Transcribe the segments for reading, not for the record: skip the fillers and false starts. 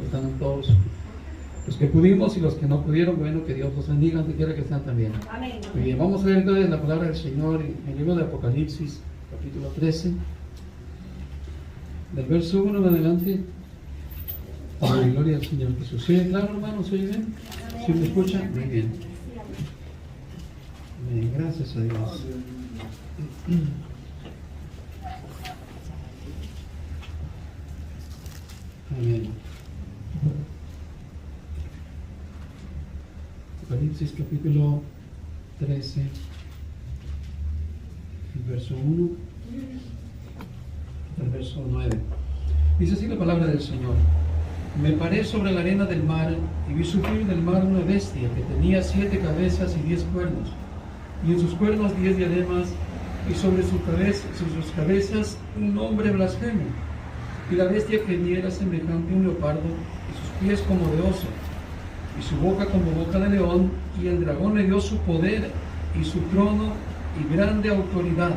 están todos los que pudimos y los que no pudieron. Bueno, que Dios los bendiga donde quiera que estén también. Amén. Muy bien, vamos a leer entonces la palabra del Señor en el libro de Apocalipsis, capítulo 13, del verso 1 en adelante. Amén, gloria al Señor Jesús. ¿Sí? Claro, hermano, ¿se oye bien? ¿Sí me escuchan? Muy bien. Amén, gracias a Dios. Amén. Apocalipsis capítulo 13, el verso 1 al verso 9. Dice así la palabra del Señor. Me paré sobre la arena del mar y vi subir del mar una bestia que tenía 7 cabezas y 10 cuernos, y en sus cuernos 10 diademas, y sobre sus cabezas un nombre blasfemo. Y la bestia que vi era semejante a un leopardo, y sus pies como de oso, y su boca como boca de león, y el dragón le dio su poder y su trono y grande autoridad.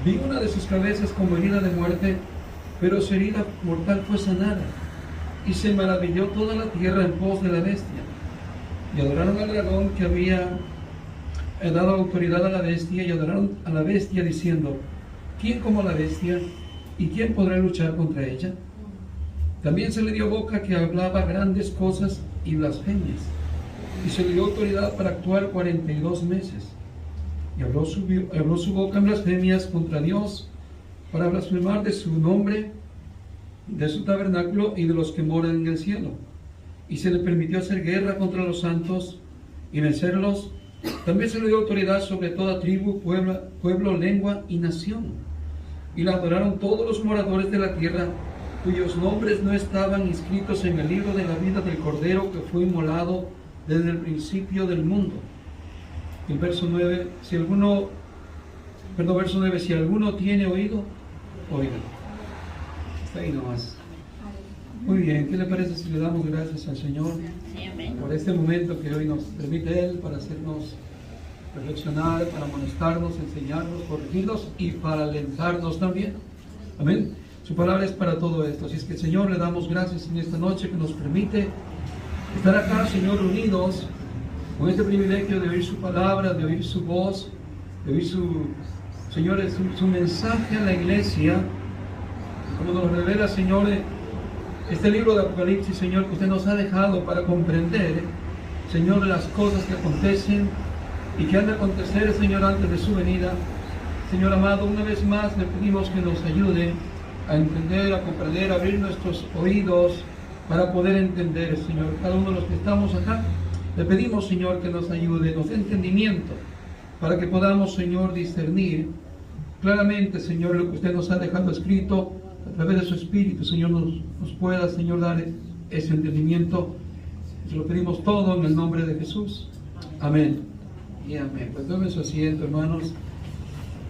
Vi una de sus cabezas como herida de muerte, pero su herida mortal fue sanada, y se maravilló toda la tierra en pos de la bestia. Y adoraron al dragón que había dado autoridad a la bestia, y adoraron a la bestia diciendo: ¿quién como la bestia? ¿Y quién podrá luchar contra ella? También se le dio boca que hablaba grandes cosas y blasfemias, y se le dio autoridad para actuar 42 meses. Y abrió su boca en blasfemias contra Dios, para blasfemar de su nombre, de su tabernáculo y de los que moran en el cielo. Y se le permitió hacer guerra contra los santos y vencerlos. También se le dio autoridad sobre toda tribu, pueblo, lengua y nación. Y la adoraron todos los moradores de la tierra, cuyos nombres no estaban inscritos en el libro de la vida del Cordero que fue inmolado desde el principio del mundo. El verso 9, verso 9, si alguno tiene oído, oiga. Está ahí nomás. Muy bien, ¿qué le parece si le damos gracias al Señor por este momento que hoy nos permite Él para hacernos reflexionar, para amonestarnos, enseñarnos, corregirnos y para alentarnos también? Amén. Su palabra es para todo esto. Así es que, Señor, le damos gracias en esta noche que nos permite estar acá, Señor, unidos con este privilegio de oír su palabra, de oír su voz, de oír Señor, su mensaje a la iglesia, como nos revela, Señor, este libro de Apocalipsis, Señor, que usted nos ha dejado para comprender, Señor, las cosas que acontecen y que han de acontecer, Señor, antes de su venida. Señor amado, una vez más le pedimos que nos ayude a entender, a comprender, a abrir nuestros oídos para poder entender, Señor, cada uno de los que estamos acá. Le pedimos, Señor, que nos ayude, nos dé entendimiento para que podamos, Señor, discernir claramente, Señor, lo que usted nos ha dejado escrito a través de su Espíritu. Señor, nos pueda, Señor, dar ese entendimiento. Se lo pedimos todo en el nombre de Jesús. Amén y amén. Pues tomen su asiento, hermanos.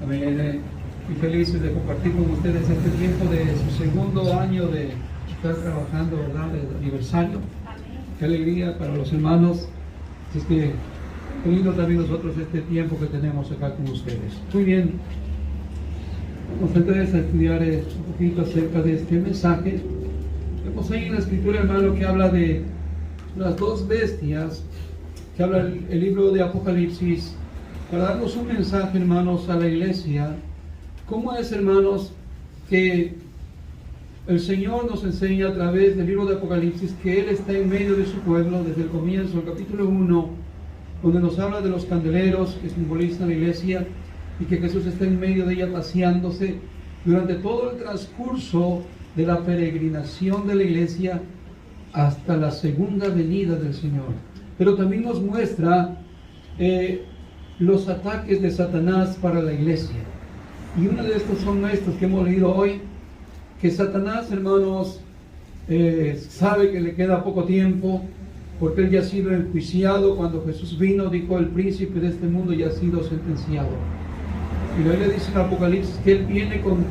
Amén. Muy felices de compartir con ustedes este tiempo de su segundo año de estar trabajando, ¿verdad?, el aniversario. Qué alegría para los hermanos. Así es que qué lindo también nosotros este tiempo que tenemos acá con ustedes. Muy bien. Vamos entonces a estudiar un poquito acerca de este mensaje. Vemos ahí en la escritura, hermano, que habla de las dos bestias, que habla el libro de Apocalipsis, para darnos un mensaje, hermanos, a la iglesia. ¿Cómo es, hermanos, que el Señor nos enseña a través del libro de Apocalipsis que Él está en medio de su pueblo desde el comienzo, el capítulo 1, donde nos habla de los candeleros que simbolizan la iglesia y que Jesús está en medio de ella paseándose durante todo el transcurso de la peregrinación de la iglesia hasta la segunda venida del Señor? Pero también nos muestra los ataques de Satanás para la iglesia. Y uno de estos son estos que hemos leído hoy, que Satanás, hermanos, sabe que le queda poco tiempo, porque él ya ha sido enjuiciado. Cuando Jesús vino, dijo: el príncipe de este mundo ya ha sido sentenciado. Y la Biblia dice en Apocalipsis que él viene con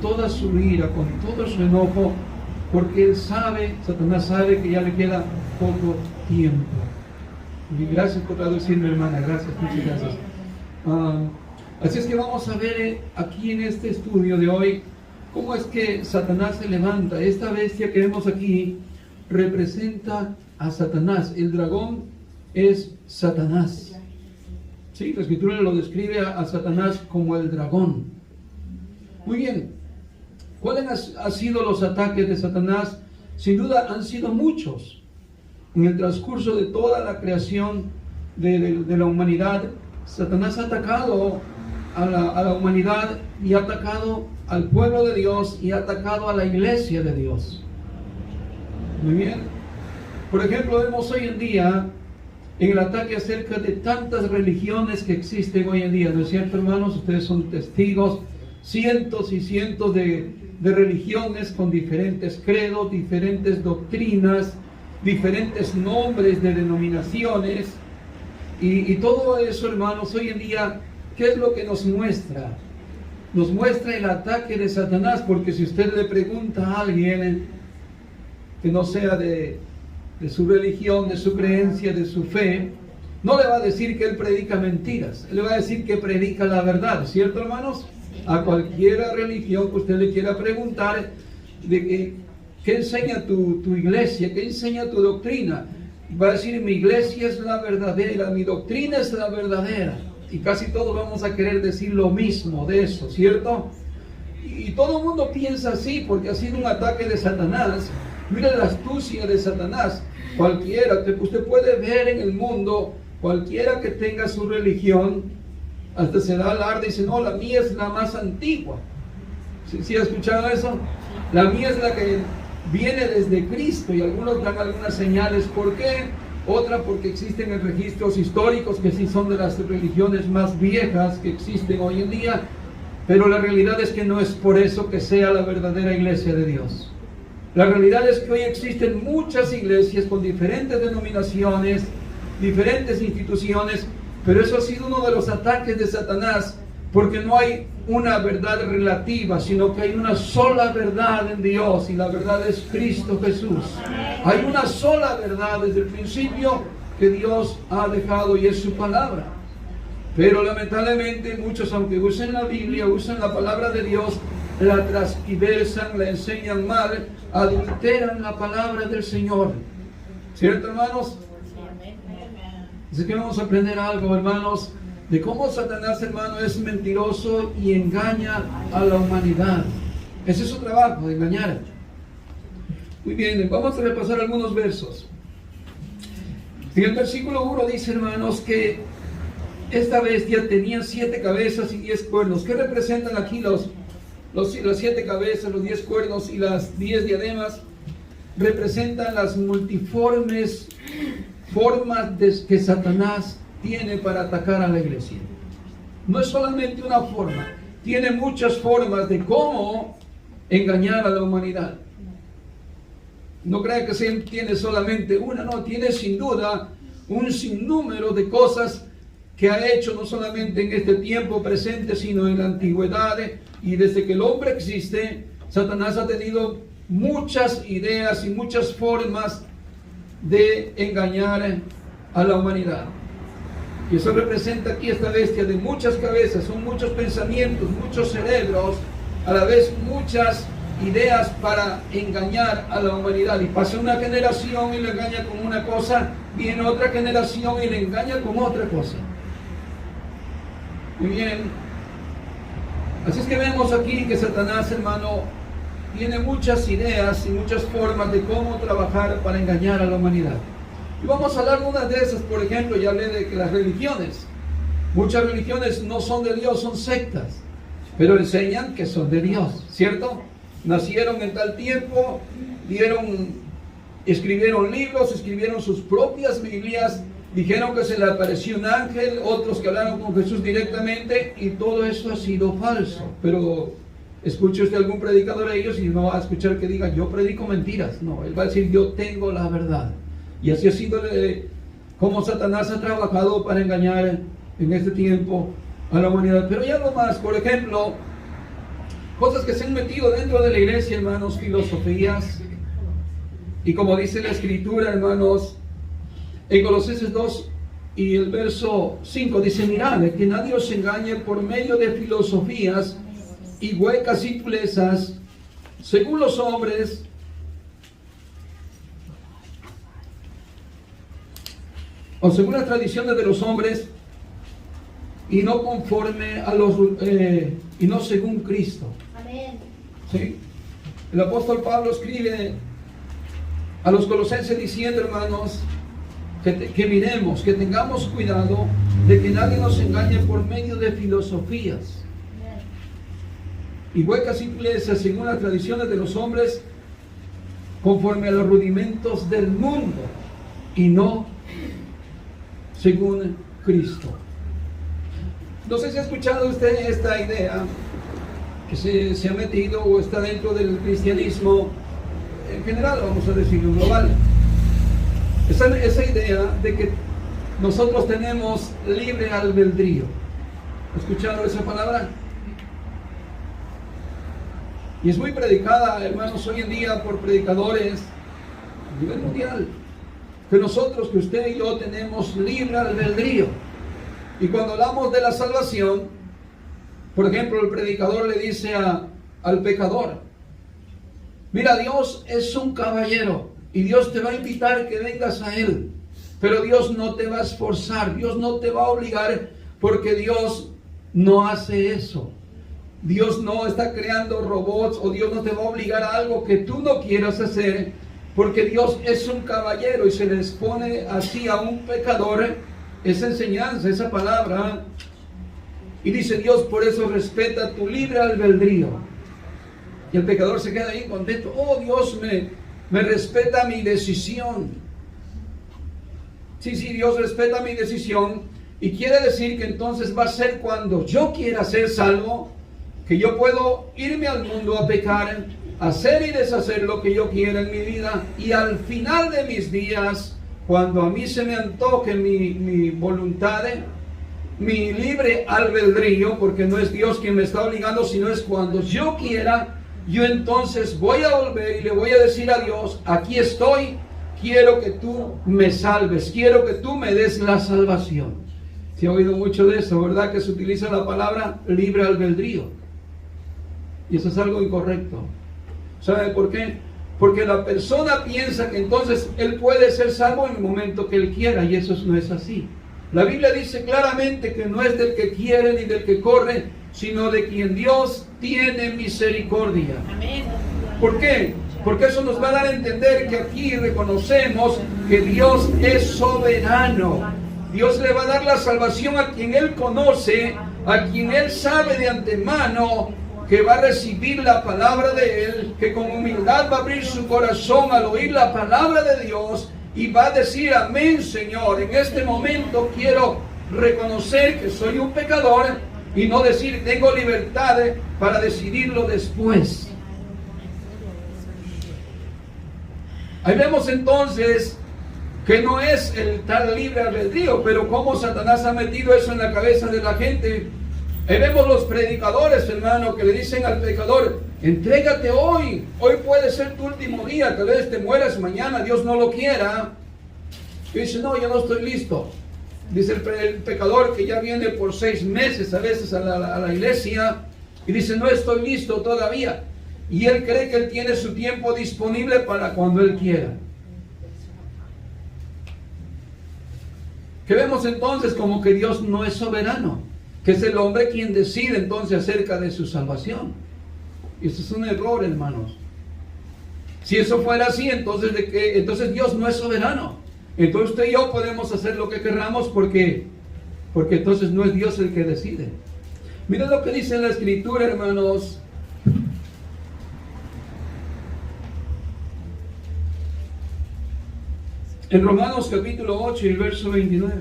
toda su ira, con todo su enojo, porque él sabe, Satanás sabe que ya le queda poco tiempo. Y gracias por traducirme, hermana, gracias, muchas gracias. Así es que vamos a ver aquí en este estudio de hoy ¿Cómo es que Satanás se levanta? Esta bestia que vemos aquí representa a Satanás. El dragón es Satanás. Sí, la Escritura lo describe a Satanás como el dragón. Muy bien. ¿Cuáles han sido los ataques de Satanás? Sin duda han sido muchos. En el transcurso de toda la creación de la humanidad, Satanás ha atacado a la humanidad y ha atacado al pueblo de Dios y ha atacado a la iglesia de Dios. Muy bien. Por ejemplo, vemos hoy en día en el ataque acerca de tantas religiones que existen hoy en día, ¿no es cierto, hermanos? Ustedes son testigos, cientos y cientos de religiones con diferentes credos, diferentes doctrinas, diferentes nombres de denominaciones, y todo eso, hermanos, hoy en día, ¿qué es lo que nos muestra? Nos muestra el ataque de Satanás, porque si usted le pregunta a alguien que no sea de su religión, de su creencia, de su fe, no le va a decir que él predica mentiras, él le va a decir que predica la verdad, ¿cierto, hermanos? A cualquier religión que usted le quiera preguntar, ¿qué enseña tu iglesia? ¿Qué enseña tu doctrina? Va a decir, mi iglesia es la verdadera, mi doctrina es la verdadera. Y casi todos vamos a querer decir lo mismo de eso, ¿cierto? Y todo el mundo piensa así porque ha sido un ataque de Satanás. Mira la astucia de Satanás. Cualquiera que usted puede ver en el mundo, cualquiera que tenga su religión, hasta se da alarde y dice, no, la mía es la más antigua. ¿Sí ha escuchado eso? La mía es la que viene desde Cristo, y algunos dan algunas señales. ¿Por qué? Otra porque existen registros históricos que sí son de las religiones más viejas que existen hoy en día, pero la realidad es que no es por eso que sea la verdadera iglesia de Dios. La realidad es que hoy existen muchas iglesias con diferentes denominaciones, diferentes instituciones, pero eso ha sido uno de los ataques de Satanás, porque no hay una verdad relativa, sino que hay una sola verdad en Dios, y la verdad es Cristo Jesús. Hay una sola verdad desde el principio que Dios ha dejado, y es su palabra. Pero lamentablemente muchos, aunque usen la Biblia, usan la palabra de Dios, la transgiversan, la enseñan mal, adulteran la palabra del Señor. ¿Cierto, hermanos? Así que vamos a aprender algo, hermanos, de cómo Satanás, hermano, es mentiroso y engaña a la humanidad. Ese es su trabajo, de engañar. Muy bien, vamos a repasar algunos versos. En el versículo 1 dice, hermanos, que esta bestia tenía 7 cabezas y 10 cuernos. ¿Qué representan aquí las 7 cabezas, los 10 cuernos y las 10 diademas? Representan las multiformes formas que Satanás tiene para atacar a la iglesia. No es solamente una forma, tiene muchas formas de cómo engañar a la humanidad. No crea que tiene solamente una, no, tiene sin duda un sinnúmero de cosas que ha hecho, no solamente en este tiempo presente, sino en la antigüedad, y desde que el hombre existe, Satanás ha tenido muchas ideas y muchas formas de engañar a la humanidad. Y eso representa aquí esta bestia de muchas cabezas, son muchos pensamientos, muchos cerebros, a la vez muchas ideas para engañar a la humanidad. Y pasa una generación y le engaña con una cosa, viene otra generación y le engaña con otra cosa. Muy bien. Así es que vemos aquí que Satanás, hermano, tiene muchas ideas y muchas formas de cómo trabajar para engañar a la humanidad. Y vamos a hablar de una de esas. Por ejemplo, ya hablé de que las religiones, muchas religiones no son de Dios, son sectas, pero enseñan que son de Dios, ¿cierto? Nacieron en tal tiempo, escribieron libros, escribieron sus propias Biblias, dijeron que se le apareció un ángel, otros que hablaron con Jesús directamente, y todo eso ha sido falso. Pero escuche usted algún predicador de ellos y no va a escuchar que diga, yo predico mentiras. No, él va a decir, yo tengo la verdad. Y así ha sido como Satanás ha trabajado para engañar en este tiempo a la humanidad. Pero hay algo más, por ejemplo, cosas que se han metido dentro de la iglesia, hermanos, filosofías. Y como dice la Escritura, hermanos, en Colosenses 2 y el verso 5 dice, mirad, que nadie os engañe por medio de filosofías y huecas sutilezas según los hombres, o según las tradiciones de los hombres, y no conforme a los y no según Cristo. Amén. ¿Sí? El apóstol Pablo escribe a los colosenses diciendo, hermanos, que miremos, que tengamos cuidado de que nadie nos engañe por medio de filosofías y huecas iglesias según las tradiciones de los hombres, conforme a los rudimentos del mundo, y no según Cristo. No sé si ha escuchado usted esta idea que se ha metido o está dentro del cristianismo en general, vamos a decirlo global. Esa idea de que nosotros tenemos libre albedrío. ¿Ha escuchado esa palabra? Y es muy predicada, hermanos, hoy en día por predicadores a nivel mundial. Que nosotros, que usted y yo tenemos libre albedrío. Y cuando hablamos de la salvación, por ejemplo, el predicador le dice al pecador: mira, Dios es un caballero y Dios te va a invitar que vengas a Él, pero Dios no te va a esforzar, Dios no te va a obligar, porque Dios no hace eso. Dios no está creando robots, o Dios no te va a obligar a algo que tú no quieras hacer, porque Dios es un caballero y se les pone así a un pecador esa enseñanza, esa palabra. Y dice Dios, por eso respeta tu libre albedrío. Y el pecador se queda ahí contento. Oh, Dios me respeta mi decisión. Sí, Dios respeta mi decisión. Y quiere decir que entonces va a ser cuando yo quiera ser salvo, que yo puedo irme al mundo a pecar, hacer y deshacer lo que yo quiera en mi vida. Y al final de mis días, cuando a mí se me antoje mi voluntad, mi libre albedrío, porque no es Dios quien me está obligando, sino es cuando yo quiera, yo entonces voy a volver y le voy a decir a Dios: aquí estoy, quiero que tú me salves, quiero que tú me des la salvación. Se ha oído mucho de eso, ¿verdad? Que se utiliza la palabra libre albedrío. Y eso es algo incorrecto. ¿Sabe por qué? Porque la persona piensa que entonces él puede ser salvo en el momento que él quiera, y eso no es así. La Biblia dice claramente que no es del que quiere ni del que corre, sino de quien Dios tiene misericordia. Amén. ¿Por qué? Porque eso nos va a dar a entender que aquí reconocemos que Dios es soberano. Dios le va a dar la salvación a quien Él conoce, a quien Él sabe de antemano que va a recibir la palabra de Él, que con humildad va a abrir su corazón al oír la palabra de Dios y va a decir: amén, Señor, en este momento quiero reconocer que soy un pecador, y no decir tengo libertad para decidirlo después. Ahí vemos entonces que no es el tal libre albedrío, pero cómo Satanás ha metido eso en la cabeza de la gente. Ahí vemos los predicadores, hermano, que le dicen al pecador: entrégate hoy puede ser tu último día, tal vez te mueras mañana, Dios no lo quiera. Y dice: no, yo no estoy listo. Dice el pecador que ya viene por 6 meses a veces a la iglesia, y dice: no estoy listo todavía. Y él cree que él tiene su tiempo disponible para cuando él quiera. Que vemos entonces como que Dios no es soberano, que es el hombre quien decide entonces acerca de su salvación. Y eso es un error, hermanos. Si eso fuera así, entonces Dios no es soberano. Entonces usted y yo podemos hacer lo que querramos, porque entonces no es Dios el que decide. Mira lo que dice en la Escritura, hermanos. En Romanos capítulo 8 y el verso 29.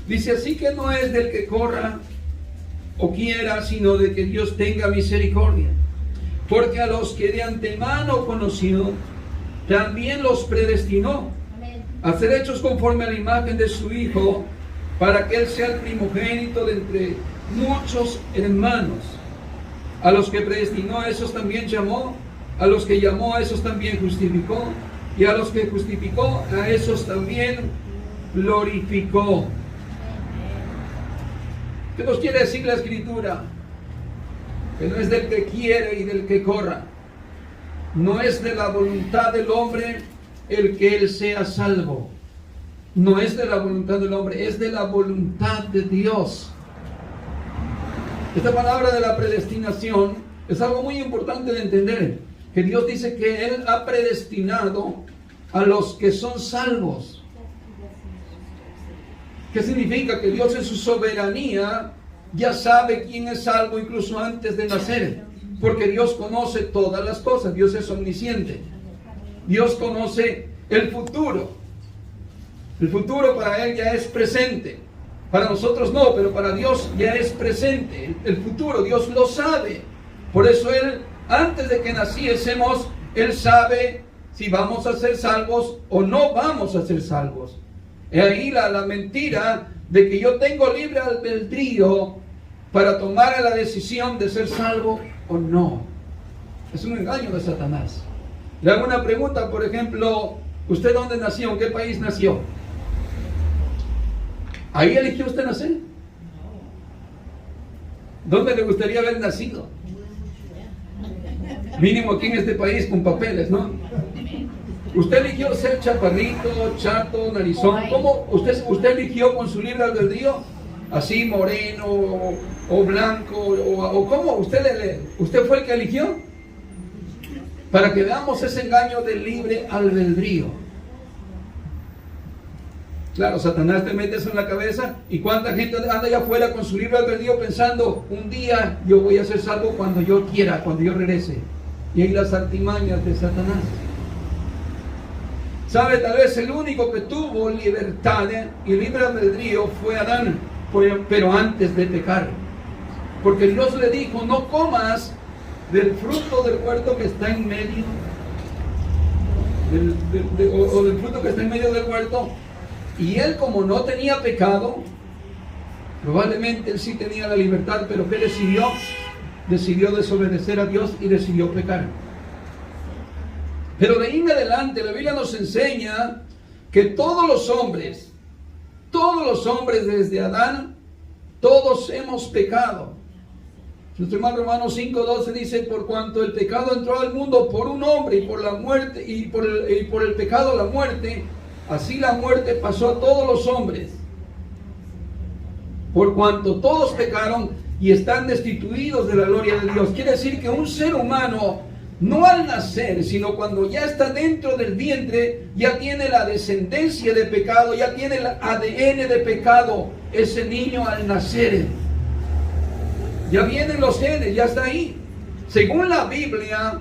Dice: así que no es del que corra o quiera, sino de que Dios tenga misericordia. Porque a los que de antemano conoció, también los predestinó a ser hechos conforme a la imagen de su Hijo, para que Él sea el primogénito de entre muchos hermanos. A los que predestinó, a esos también llamó. A los que llamó, a esos también justificó. Y a los que justificó, a esos también glorificó. ¿Qué nos quiere decir la Escritura? Que no es del que quiere y del que corra, no es de la voluntad del hombre el que él sea salvo. No es de la voluntad del hombre, es de la voluntad de Dios. Esta palabra de la predestinación es algo muy importante de entender. Que Dios dice que Él ha predestinado a los que son salvos. ¿Qué significa? Que Dios en su soberanía ya sabe quién es salvo incluso antes de nacer. Porque Dios conoce todas las cosas. Dios es omnisciente. Dios conoce el futuro. El futuro para Él ya es presente. Para nosotros no, pero para Dios ya es presente. El futuro Dios lo sabe. Por eso Él, antes de que naciésemos, Él sabe si vamos a ser salvos o no vamos a ser salvos. Y ahí la mentira de que yo tengo libre albedrío para tomar la decisión de ser salvo o no. Es un engaño de Satanás. Le hago una pregunta, por ejemplo, ¿usted dónde nació? ¿En qué país nació? ¿Ahí eligió usted nacer? ¿Dónde le gustaría haber nacido? Mínimo aquí en este país con papeles, ¿no? ¿Usted eligió ser chaparrito, chato, narizón? ¿Cómo? ¿Usted eligió con su libre albedrío? ¿Así moreno o blanco? ¿O cómo? ¿Usted fue el que eligió? Para que veamos ese engaño del libre albedrío. Claro, Satanás te mete eso en la cabeza. ¿Y cuánta gente anda allá afuera con su libre albedrío pensando, un día yo voy a ser salvo cuando yo quiera, cuando yo regrese? Y ahí las artimañas de Satanás. ¿Sabe? Tal vez el único que tuvo libertad y libre albedrío fue Adán, pero antes de pecar. Porque Dios le dijo, no comas del fruto del huerto que está en medio, o del fruto que está en medio del huerto. Y él, como no tenía pecado, probablemente él sí tenía la libertad, pero ¿qué decidió? Decidió desobedecer a Dios y decidió pecar. Pero de ahí en adelante la Biblia nos enseña que todos los hombres desde Adán, todos hemos pecado. Nuestro hermano Romanos 5:12 dice, por cuanto el pecado entró al mundo por un hombre y por la muerte, y por el pecado la muerte, así la muerte pasó a todos los hombres. Por cuanto todos pecaron y están destituidos de la gloria de Dios. Quiere decir que un ser humano, no al nacer, sino cuando ya está dentro del vientre, ya tiene la descendencia de pecado, ya tiene el ADN de pecado, ese niño al nacer. Ya vienen los genes, ya está ahí. Según la Biblia,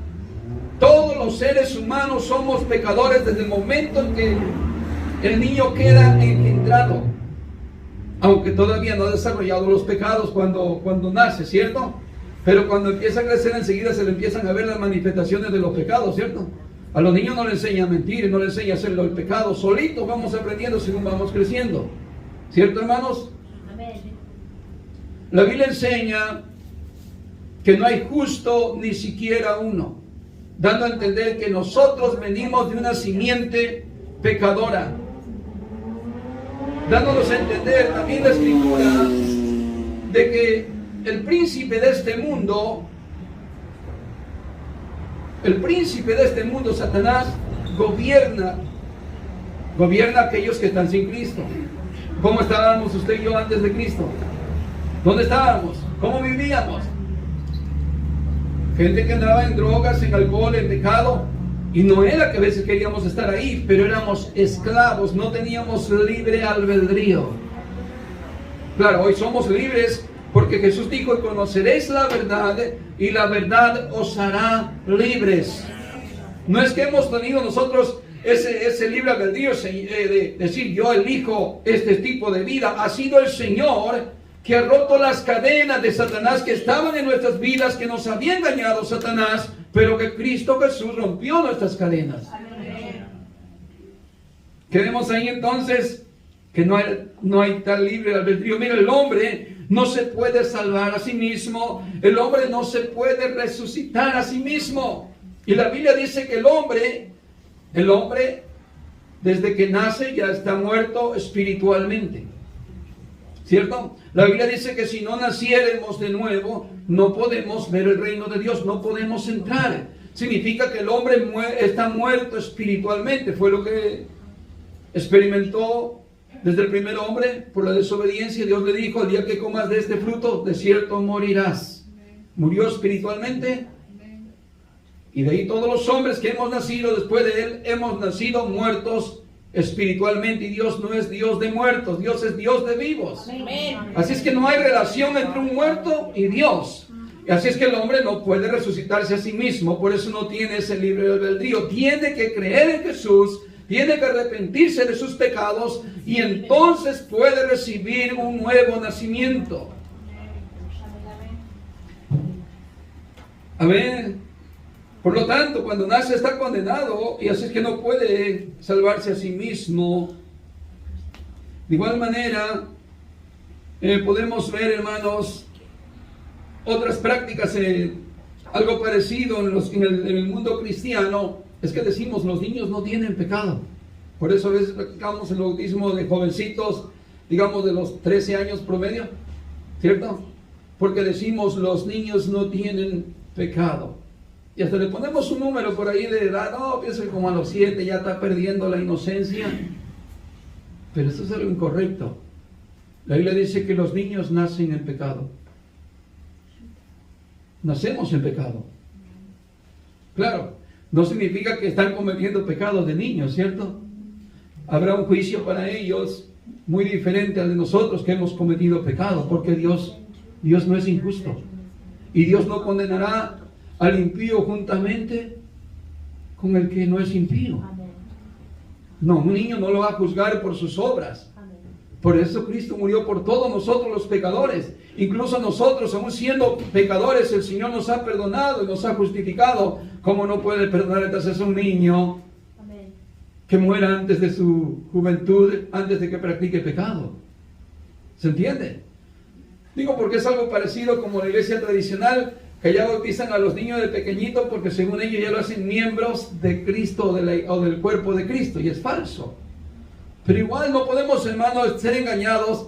todos los seres humanos somos pecadores desde el momento en que el niño queda engendrado. Aunque todavía no ha desarrollado los pecados cuando nace, ¿cierto? Pero cuando empieza a crecer enseguida se le empiezan a ver las manifestaciones de los pecados, ¿cierto? A los niños no les enseña a mentir, no les enseña a hacer el pecado. Solitos vamos aprendiendo según vamos creciendo. ¿Cierto, hermanos? La Biblia enseña que no hay justo ni siquiera uno, dando a entender que nosotros venimos de una simiente pecadora. Dándonos a entender también la Escritura de que el príncipe de este mundo, Satanás, gobierna a aquellos que están sin Cristo. ¿Cómo estábamos usted y yo antes de Cristo? ¿Dónde estábamos? ¿Cómo vivíamos? Gente que andaba en drogas, en alcohol, en pecado. Y no era que a veces queríamos estar ahí, pero éramos esclavos, no teníamos libre albedrío. Claro, hoy somos libres porque Jesús dijo, conoceréis la verdad y la verdad os hará libres. No es que hemos tenido nosotros ese libre albedrío de decir yo elijo este tipo de vida. Ha sido el Señor que ha roto las cadenas de Satanás que estaban en nuestras vidas, que nos había engañado Satanás, pero que Cristo Jesús rompió nuestras cadenas. Queremos ahí entonces que no hay tal libre albedrío. Mira, el hombre no se puede salvar a sí mismo, el hombre no se puede resucitar a sí mismo. Y la Biblia dice que el hombre desde que nace ya está muerto espiritualmente. ¿Cierto? La Biblia dice que si no naciéramos de nuevo, no podemos ver el reino de Dios, no podemos entrar. significa que el hombre está muerto espiritualmente. Fue lo que experimentó desde el primer hombre por la desobediencia. Dios le dijo: el día que comas de este fruto, de cierto morirás. Murió espiritualmente. Y de ahí todos los hombres que hemos nacido después de él, hemos nacido muertos espiritualmente. Y Dios no es Dios de muertos, Dios es Dios de vivos. Amén. Así es que no hay relación entre un muerto y Dios. Y así es que el hombre no puede resucitarse a sí mismo. Por eso no tiene ese libre albedrío. Tiene que creer en Jesús, tiene que arrepentirse de sus pecados, y entonces puede recibir un nuevo nacimiento. Amén. Por lo tanto, cuando nace está condenado, y así es que no puede salvarse a sí mismo. De igual manera, podemos ver, hermanos, otras prácticas, algo parecido en el mundo cristiano. Es que decimos, los niños no tienen pecado. Por eso a veces practicamos el bautismo de jovencitos, digamos de los 13 años promedio, ¿cierto? Porque decimos, los niños no tienen pecado. Y hasta le ponemos un número por ahí de edad. No, pienso que como a los 7 ya está perdiendo la inocencia. Pero esto es algo incorrecto. La Biblia dice que los niños nacen en pecado. Nacemos en pecado. Claro, no significa que están cometiendo pecados de niños, ¿cierto? Habrá un juicio para ellos muy diferente al de nosotros que hemos cometido pecado, porque Dios no es injusto. Y Dios no condenará al impío juntamente con el que no es impío. No, un niño no lo va a juzgar por sus obras. Por eso Cristo murió por todos nosotros los pecadores. Incluso nosotros, aún siendo pecadores, el Señor nos ha perdonado y nos ha justificado. ¿Cómo no puede perdonar entonces a un niño que muera antes de su juventud, antes de que practique pecado? ¿Se entiende? Digo porque es algo parecido como la iglesia tradicional, que ya bautizan a los niños de pequeñito porque según ellos ya lo hacen miembros de Cristo o del cuerpo de Cristo, y es falso. Pero igual no podemos, hermanos, ser engañados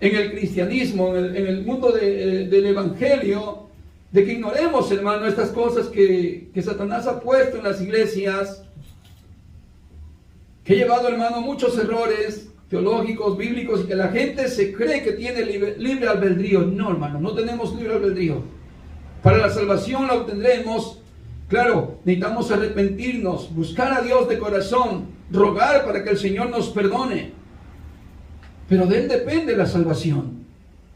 en el cristianismo, en el mundo del evangelio, de que ignoremos, hermano, estas cosas que Satanás ha puesto en las iglesias, que ha llevado, hermano, muchos errores teológicos, bíblicos, y que la gente se cree que tiene libre albedrío. No, hermano, no tenemos libre albedrío. Para la salvación la obtendremos. Claro, necesitamos arrepentirnos, buscar a Dios de corazón, rogar para que el Señor nos perdone. Pero de Él depende la salvación.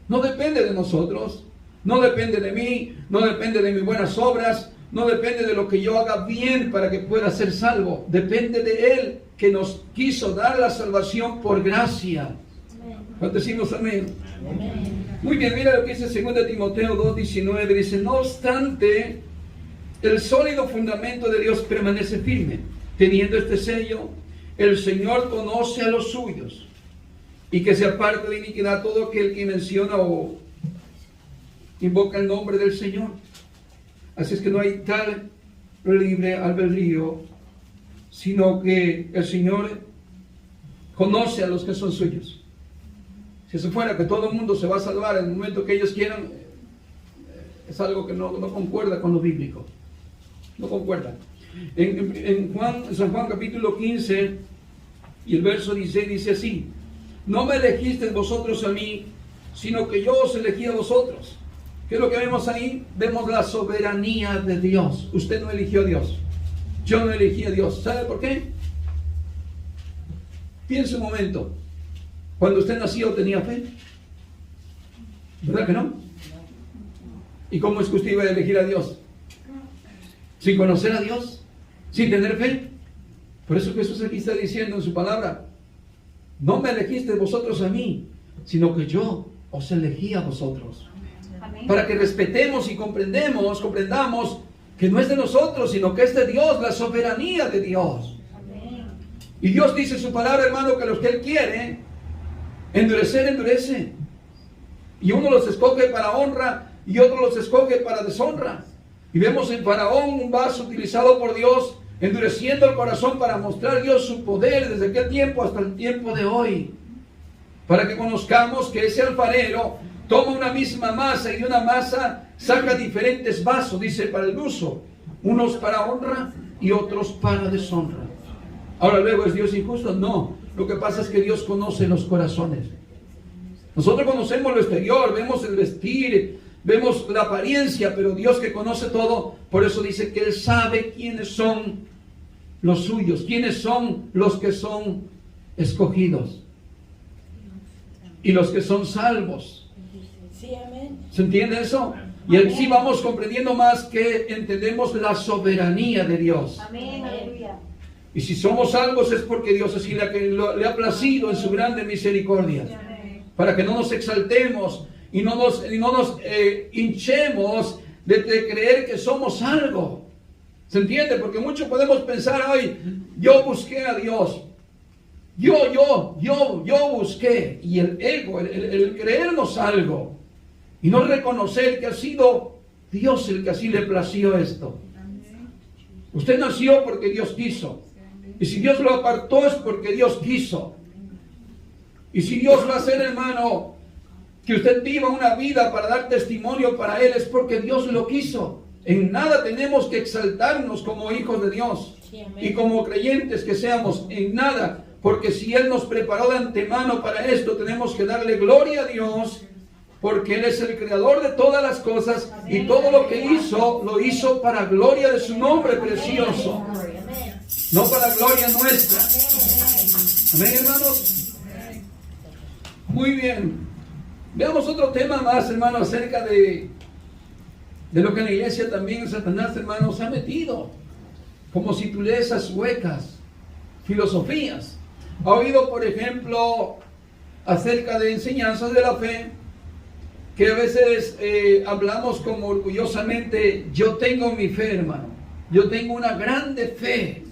No depende de nosotros, no depende de mí, no depende de mis buenas obras, no depende de lo que yo haga bien para que pueda ser salvo. Depende de Él, que nos quiso dar la salvación por gracia. ¿Cuántos decimos amén? Amén. Muy bien, mira lo que dice 2 Timoteo 2:19. Dice: no obstante, el sólido fundamento de Dios permanece firme, teniendo este sello: el Señor conoce a los suyos, y que se aparte de iniquidad todo aquel que menciona o invoca el nombre del Señor. Así es que no hay tal libre albedrío, sino que el Señor conoce a los que son suyos. Si eso fuera que todo el mundo se va a salvar en el momento que ellos quieran, es algo que no concuerda con lo bíblico. No concuerda. En San Juan capítulo 15 y el verso 16 dice así: no me elegisteis vosotros a mí, sino que yo os elegí a vosotros. ¿Qué es lo que vemos ahí? Vemos la soberanía de Dios. Usted no eligió a Dios. Yo no elegí a Dios. ¿Sabe por qué? Piense un momento. Cuando usted nació, ¿tenía fe? ¿Verdad que no? ¿Y cómo es que usted iba a elegir a Dios? ¿Sin conocer a Dios? ¿Sin tener fe? Por eso Jesús aquí está diciendo en su palabra: no me elegisteis vosotros a mí, sino que yo os elegí a vosotros. Amén. Para que respetemos y comprendamos que no es de nosotros, sino que es de Dios, la soberanía de Dios. Amén. Y Dios dice en su palabra, hermano, que los que Él quiere endurecer, endurece. Y uno los escoge para honra y otro los escoge para deshonra. Y vemos en Faraón un vaso utilizado por Dios, endureciendo el corazón para mostrar a Dios su poder desde aquel tiempo hasta el tiempo de hoy. Para que conozcamos que ese alfarero toma una misma masa y de una masa saca diferentes vasos, dice, para el uso. Unos para honra y otros para deshonra. Ahora luego, ¿es Dios injusto? No. Lo que pasa es que Dios conoce los corazones. Nosotros conocemos lo exterior, vemos el vestir, vemos la apariencia, pero Dios que conoce todo, por eso dice que Él sabe quiénes son los suyos, quiénes son los que son escogidos y los que son salvos. ¿Se entiende eso? Y así vamos comprendiendo más que entendemos la soberanía de Dios. Amén, aleluya. Y si somos salvos es porque Dios así le ha placido en su grande misericordia. Para que no nos exaltemos y no nos hinchemos de creer que somos algo. ¿Se entiende? Porque muchos podemos pensar, ay, yo busqué a Dios. Yo busqué. Y el ego, el creernos algo. Y no reconocer que ha sido Dios el que así le plació esto. Usted nació porque Dios quiso. Y si Dios lo apartó es porque Dios quiso. Y si Dios va a hacer, hermano, que usted viva una vida para dar testimonio para Él, es porque Dios lo quiso. En nada tenemos que exaltarnos como hijos de Dios. Y como creyentes que seamos, en nada. Porque si Él nos preparó de antemano para esto, tenemos que darle gloria a Dios. Porque Él es el creador de todas las cosas. Y todo lo que hizo, lo hizo para gloria de su nombre precioso. No para gloria nuestra. Amén, hermanos. Muy bien. Veamos otro tema más, hermano, acerca de lo que en la iglesia también Satanás, hermanos, se ha metido. Como sutilezas huecas, filosofías. Ha oído, por ejemplo, acerca de enseñanzas de la fe, que a veces hablamos como orgullosamente, yo tengo mi fe, hermano. Yo tengo una grande fe.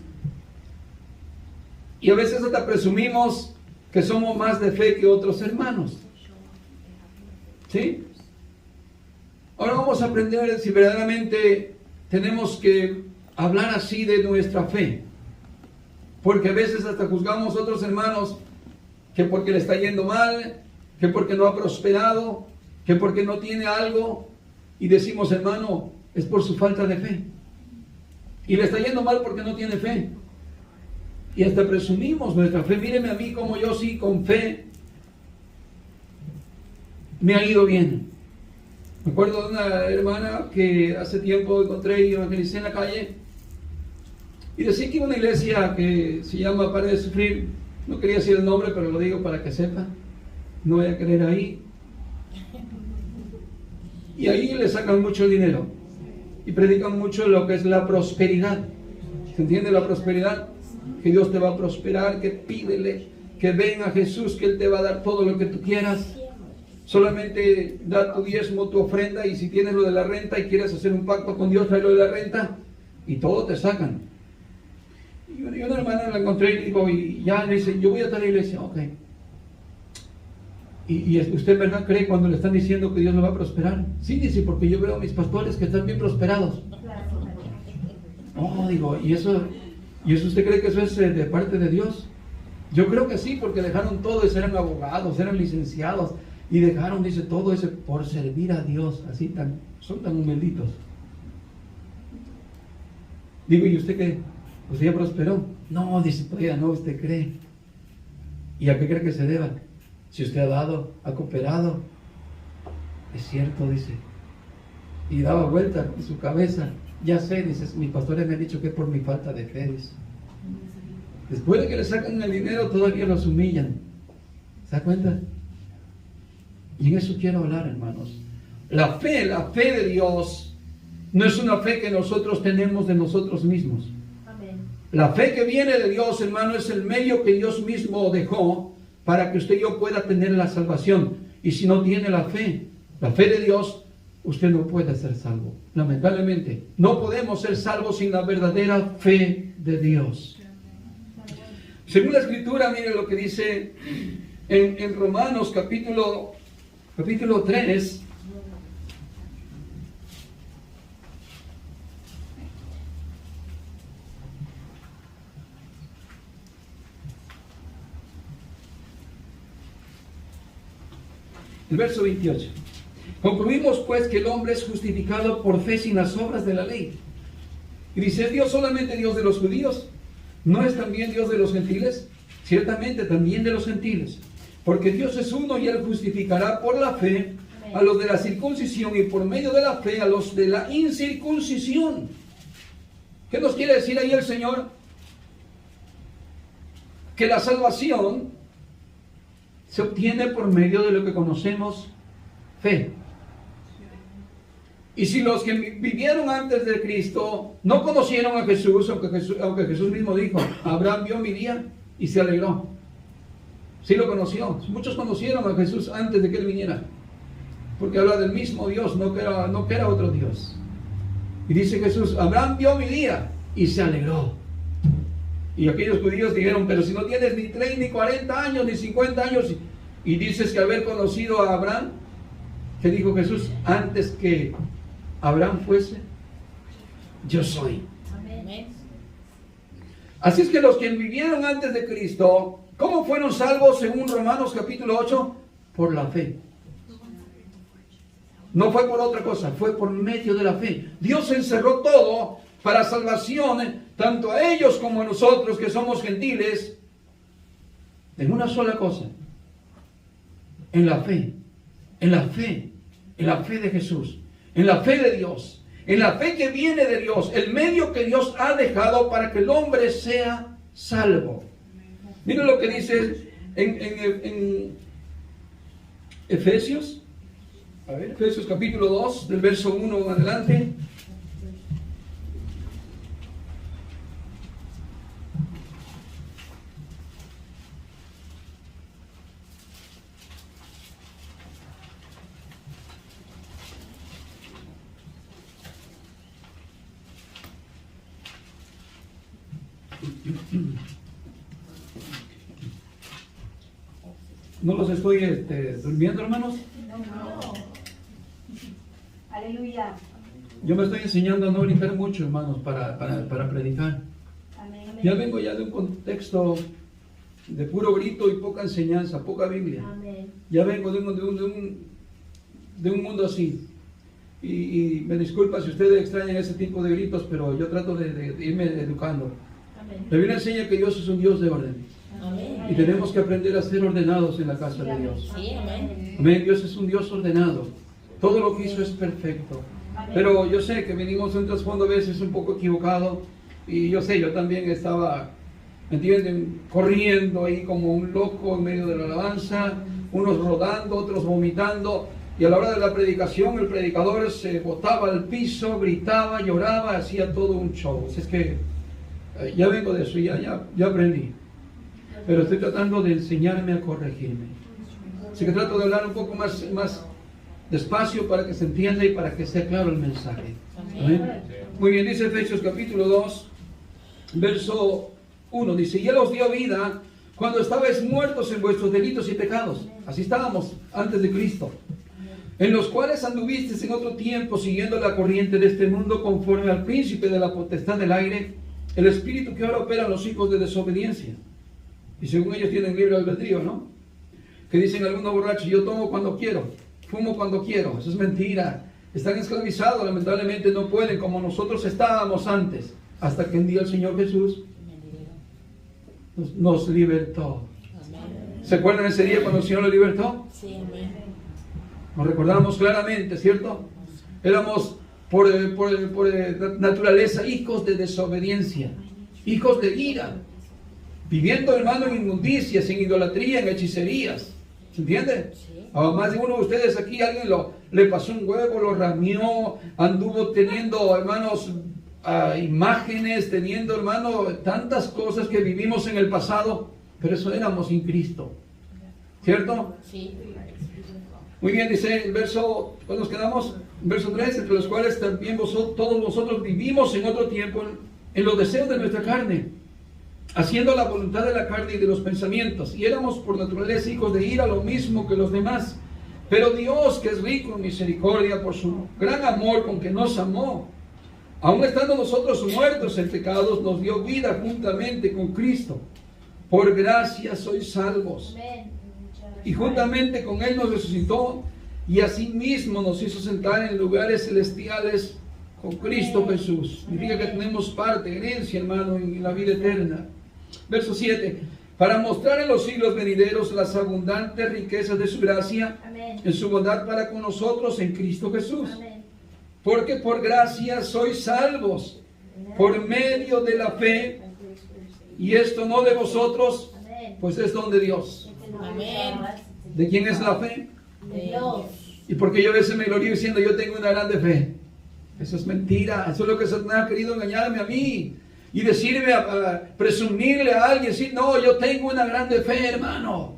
Y a veces hasta presumimos que somos más de fe que otros hermanos. ¿Sí? Ahora vamos a aprender si verdaderamente tenemos que hablar así de nuestra fe. Porque a veces hasta juzgamos a otros hermanos que porque le está yendo mal, que porque no ha prosperado, que porque no tiene algo. Y decimos, hermano, es por su falta de fe. Y le está yendo mal porque no tiene fe. Y hasta presumimos nuestra fe. Míreme a mí como yo sí, con fe, me ha ido bien. Me acuerdo de una hermana que hace tiempo encontré y evangelicé en la calle. Y decía que iba a una iglesia que se llama Pare de Sufrir. No quería decir el nombre, pero lo digo para que sepa. No voy a creer ahí. Y ahí le sacan mucho dinero. Y predican mucho lo que es la prosperidad. ¿Se entiende la prosperidad? Que Dios te va a prosperar, que pídele, que ven a Jesús, que Él te va a dar todo lo que tú quieras. Solamente da tu diezmo, tu ofrenda, y si tienes lo de la renta y quieres hacer un pacto con Dios, trae lo de la renta, y todo te sacan. Y una hermana la encontré y digo, y ya le dice, yo voy a estar en la iglesia, ok. ¿Y usted en verdad cree cuando le están diciendo que Dios lo va a prosperar? Sí, dice, porque yo veo a mis pastores que están bien prosperados. No, digo, ¿y eso usted cree que eso es de parte de Dios? Yo creo que sí, porque dejaron todo, eran abogados, eran licenciados, y dejaron, dice, todo eso por servir a Dios, así son tan humilditos. Digo, ¿y usted qué? ¿Usted ya prosperó? No, dice, todavía no, usted cree. ¿Y a qué cree que se deba? Si usted ha dado, ha cooperado. Es cierto, dice. Y daba vuelta en su cabeza. Ya sé, dice, mis pastores me han dicho que es por mi falta de fe, dice. Después de que le sacan el dinero, todavía los humillan. ¿Se da cuenta? Y en eso quiero hablar, hermanos. La fe de Dios, no es una fe que nosotros tenemos de nosotros mismos. Amén. La fe que viene de Dios, hermano, es el medio que Dios mismo dejó para que usted y yo pueda tener la salvación. Y si no tiene la fe de Dios, usted no puede ser salvo. Lamentablemente, no podemos ser salvos sin la verdadera fe de Dios. Según la Escritura, mire lo que dice en Romanos capítulo 3. El verso 28. Concluimos pues que el hombre es justificado por fe sin las obras de la ley. Y dice, ¿es Dios solamente Dios de los judíos? ¿No es también Dios de los gentiles? Ciertamente también de los gentiles. Porque Dios es uno y Él justificará por la fe a los de la circuncisión y por medio de la fe a los de la incircuncisión. ¿Qué nos quiere decir ahí el Señor? Que la salvación se obtiene por medio de lo que conocemos fe. Y si los que vivieron antes de Cristo no conocieron a Jesús, aunque Jesús mismo dijo, Abraham vio mi día y se alegró. Sí lo conoció. Muchos conocieron a Jesús antes de que Él viniera. Porque habla del mismo Dios, no que era otro Dios. Y dice Jesús, Abraham vio mi día y se alegró. Y aquellos judíos dijeron, pero si no tienes ni 30, ni 40 años, ni 50 años, y dices que haber conocido a Abraham, ¿qué dijo Jesús? Antes que Abraham fuese, yo soy. Amén. Así es que los que vivieron antes de Cristo, ¿cómo fueron salvos según Romanos capítulo 8? Por la fe. No fue por otra cosa, fue por medio de la fe. Dios encerró todo para salvación, tanto a ellos como a nosotros que somos gentiles, en una sola cosa: en la fe, en la fe, en la fe de Jesús, en la fe de Dios, en la fe que viene de Dios, el medio que Dios ha dejado para que el hombre sea salvo. Miren lo que dice en Efesios. A ver, Efesios capítulo 2, del verso 1 en adelante. ¿No los estoy durmiendo, hermanos? No. Aleluya. Yo me estoy enseñando a no gritar mucho, hermanos, para predicar. Amén. Ya vengo ya de un contexto de puro grito y poca enseñanza, poca Biblia. Amén. Ya vengo de un mundo así. Y me disculpa si ustedes extrañan ese tipo de gritos, pero yo trato de irme educando. Amén. La Biblia enseña que Dios es un Dios de orden. Amén. Y tenemos que aprender a ser ordenados en la casa de Dios. Sí, amén. Amén. Dios es un Dios ordenado. Todo lo que hizo es perfecto. Pero yo sé que venimos de un trasfondo a veces un poco equivocado. Y yo sé, yo también estaba, ¿me entienden?, corriendo ahí como un loco en medio de la alabanza. Unos rodando, otros vomitando. Y a la hora de la predicación, el predicador se botaba al piso, gritaba, lloraba, hacía todo un show. Así es que ya vengo de eso, ya aprendí. Pero estoy tratando de enseñarme a corregirme. Así que trato de hablar un poco más despacio para que se entienda y para que sea claro el mensaje. ¿Amén? Muy bien, dice Efesios capítulo 2, verso 1. Dice, y Él os dio vida cuando estabais muertos en vuestros delitos y pecados. Así estábamos antes de Cristo. En los cuales anduvisteis en otro tiempo siguiendo la corriente de este mundo conforme al príncipe de la potestad del aire, el espíritu que ahora opera en los hijos de desobediencia. Y según ellos tienen libre albedrío, ¿no? Que dicen algunos borrachos, yo tomo cuando quiero, fumo cuando quiero. Eso es mentira. Están esclavizados, lamentablemente no pueden como nosotros estábamos antes. Hasta que un día el Señor Jesús nos libertó. ¿Se acuerdan ese día cuando el Señor lo libertó? Sí, amén. Nos recordamos claramente, ¿cierto? Éramos por naturaleza hijos de desobediencia, hijos de ira, viviendo, hermano, en inmundicias, en idolatría, en hechicerías. ¿Se entiende? Sí. A más de uno de ustedes aquí alguien le pasó un huevo, lo ramió, anduvo teniendo, hermanos, imágenes, teniendo, hermano, tantas cosas que vivimos en el pasado, pero eso éramos sin Cristo. ¿Cierto? Sí. Muy bien, dice el verso, ¿cuándo nos quedamos? Verso 3, entre los cuales también todos nosotros vivimos en otro tiempo en los deseos de nuestra carne, haciendo la voluntad de la carne y de los pensamientos, y éramos por naturaleza hijos de ira, lo mismo que los demás. Pero Dios, que es rico en misericordia, por su gran amor con que nos amó, aun estando nosotros muertos en pecados, nos dio vida juntamente con Cristo. Por gracia sois salvos. Y juntamente con Él nos resucitó, y asimismo nos hizo sentar en lugares celestiales con Cristo Jesús. Significa que tenemos parte, herencia, hermano, en la vida eterna. Verso 7. Para mostrar en los siglos venideros las abundantes riquezas de su gracia, Amén. en su bondad para con nosotros en Cristo Jesús. Amén. Porque por gracia sois salvos, por medio de la fe, y esto no de vosotros, Amén. pues es don de Dios. Amén. ¿De quién es la fe? De Dios. Y porque yo a veces me glorío diciendo yo tengo una grande fe. Eso es mentira. Eso es lo que Satanás ha querido engañarme a mí. Y decirme, a presumirle a alguien, decir, no, yo tengo una grande fe, hermano.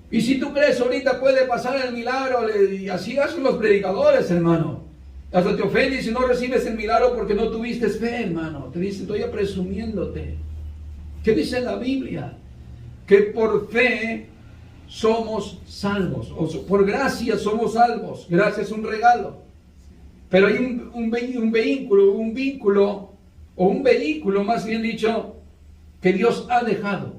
Y si tú crees ahorita puede pasar el milagro, y así hacen los predicadores, hermano. Hasta te ofendes si no recibes el milagro porque no tuviste fe, hermano. Te dicen, estoy presumiéndote. ¿Qué dice la Biblia? Que por fe somos salvos. O por gracia somos salvos. Gracia es un regalo. Pero hay un vehículo, más bien dicho, que Dios ha dejado.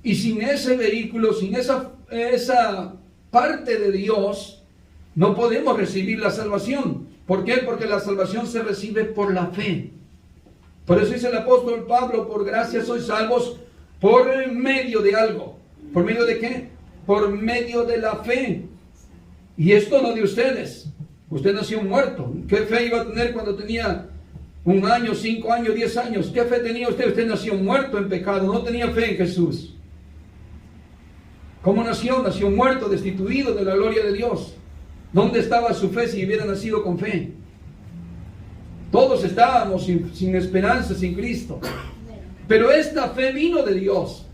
Y sin ese vehículo, sin esa parte de Dios, no podemos recibir la salvación. ¿Por qué? Porque la salvación se recibe por la fe. Por eso dice el apóstol Pablo, por gracia sois salvos por medio de algo. ¿Por medio de qué? Por medio de la fe. Y esto no de ustedes. Usted nació muerto. ¿Qué fe iba a tener cuando tenía 1 año, 5 años, 10 años? ¿Qué fe tenía usted? Usted nació muerto en pecado. No tenía fe en Jesús. ¿Cómo nació? Nació muerto, destituido de la gloria de Dios. ¿Dónde estaba su fe si hubiera nacido con fe? Todos estábamos sin esperanza, sin Cristo. Pero esta fe vino de Dios.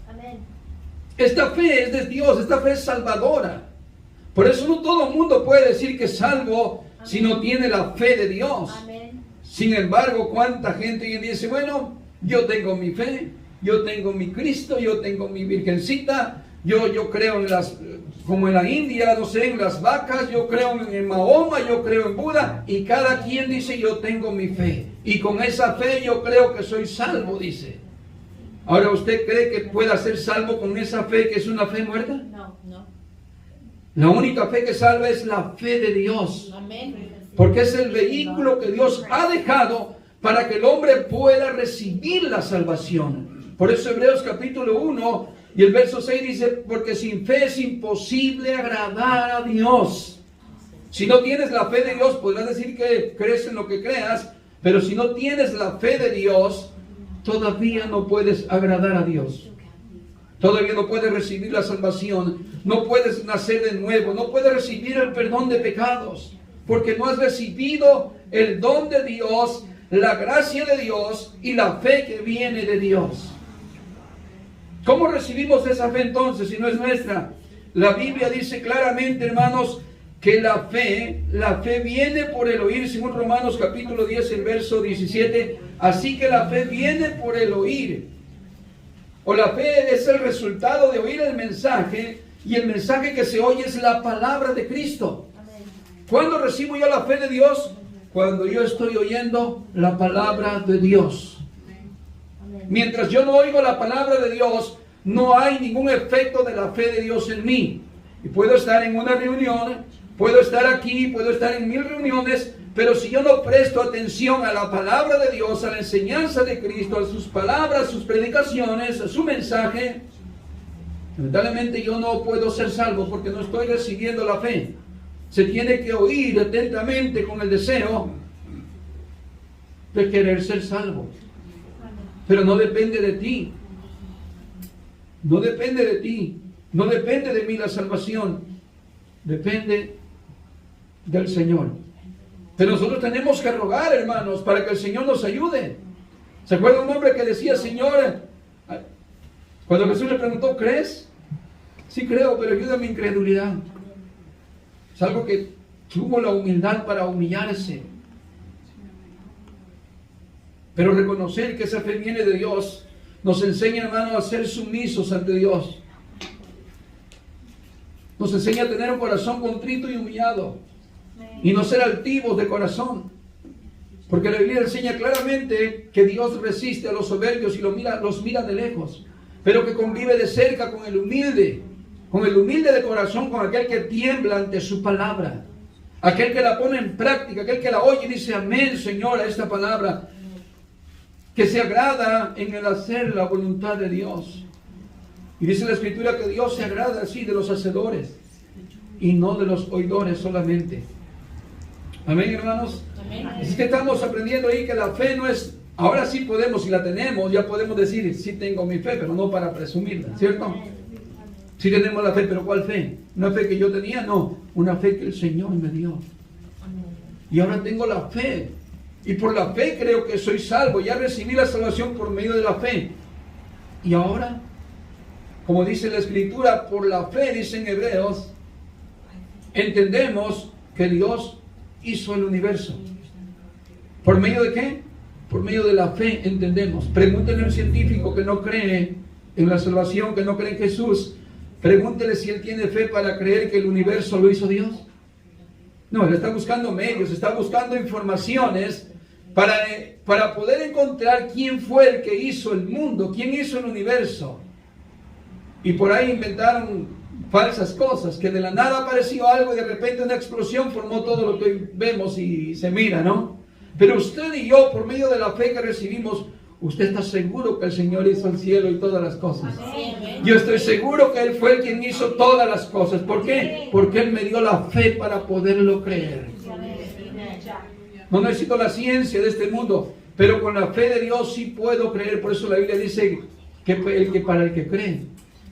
Esta fe es de Dios, esta fe es salvadora. Por eso no todo el mundo puede decir que es salvo si no tiene la fe de Dios. Sin embargo, ¿cuánta gente hoy en día dice, bueno, yo tengo mi fe, yo tengo mi Cristo, yo tengo mi Virgencita, yo creo en las, como en la India, no sé, en las vacas, yo creo en Mahoma, yo creo en Buda, y cada quien dice, yo tengo mi fe, y con esa fe yo creo que soy salvo, dice. Ahora, ¿usted cree que pueda ser salvo con esa fe que es una fe muerta? No, no. La única fe que salva es la fe de Dios. Amén. Porque es el vehículo que Dios ha dejado para que el hombre pueda recibir la salvación. Por eso Hebreos capítulo 1 y el verso 6 dice, porque sin fe es imposible agradar a Dios. Si no tienes la fe de Dios, podrás decir que crees en lo que creas, pero si no tienes la fe de Dios, todavía no puedes agradar a Dios. Todavía no puedes recibir la salvación, no puedes nacer de nuevo, no puedes recibir el perdón de pecados, porque no has recibido el don de Dios, la gracia de Dios y la fe que viene de Dios. ¿Cómo recibimos esa fe entonces si no es nuestra? La Biblia dice claramente, hermanos, que la fe viene por el oír, según Romanos capítulo 10, el verso 17. Así que la fe viene por el oír. O la fe es el resultado de oír el mensaje, y el mensaje que se oye es la palabra de Cristo. ¿Cuándo recibo yo la fe de Dios? Cuando yo estoy oyendo la palabra de Dios. Mientras yo no oigo la palabra de Dios, no hay ningún efecto de la fe de Dios en mí. Y puedo estar en una reunión, puedo estar aquí, puedo estar en 1000 reuniones, pero si yo no presto atención a la palabra de Dios, a la enseñanza de Cristo, a sus palabras, sus predicaciones, a su mensaje, lamentablemente yo no puedo ser salvo porque no estoy recibiendo la fe. Se tiene que oír atentamente con el deseo de querer ser salvo. Pero no depende de ti. No depende de ti. No depende de mí la salvación. Depende del Señor. Pero nosotros tenemos que rogar, hermanos, para que el Señor nos ayude. ¿Se acuerda un hombre que decía, Señor, cuando Jesús le preguntó, ¿crees? Sí creo, pero ayuda a mi incredulidad. Es algo que tuvo la humildad para humillarse. Pero reconocer que esa fe viene de Dios nos enseña, hermano, a ser sumisos ante Dios. Nos enseña a tener un corazón contrito y humillado. Y no ser altivos de corazón. Porque la Biblia enseña claramente que Dios resiste a los soberbios y los mira de lejos. Pero que convive de cerca con el humilde. Con el humilde de corazón, con aquel que tiembla ante su palabra. Aquel que la pone en práctica, aquel que la oye y dice amén, Señor, a esta palabra, que se agrada en el hacer la voluntad de Dios. Y dice la Escritura que Dios se agrada así de los hacedores y no de los oidores solamente. Amén, hermanos. Amén. Así que estamos aprendiendo ahí que la fe no es, ahora sí podemos, si la tenemos, ya podemos decir, sí tengo mi fe, pero no para presumirla, ¿cierto? Sí tenemos la fe, pero ¿cuál fe? ¿Una fe que yo tenía? No, una fe que el Señor me dio. Y ahora tengo la fe. Y por la fe creo que soy salvo. Ya recibí la salvación por medio de la fe. Y ahora, como dice la Escritura, por la fe, dicen Hebreos, entendemos que Dios hizo el universo. ¿Por medio de qué? Por medio de la fe entendemos. Pregúntenle a un científico que no cree en la salvación, que no cree en Jesús. Pregúntele si él tiene fe para creer que el universo lo hizo Dios. No, él está buscando medios, está buscando informaciones para poder encontrar quién fue el que hizo el mundo, quién hizo el universo. Y por ahí inventaron falsas cosas, que de la nada apareció algo y de repente una explosión formó todo lo que vemos y se mira, ¿no? Pero usted y yo, por medio de la fe que recibimos, usted está seguro que el Señor hizo el cielo y todas las cosas. Yo estoy seguro que Él fue el quien hizo todas las cosas. ¿Por qué? Porque Él me dio la fe para poderlo creer. No necesito la ciencia de este mundo, pero con la fe de Dios sí puedo creer. Por eso la Biblia dice que para el que cree,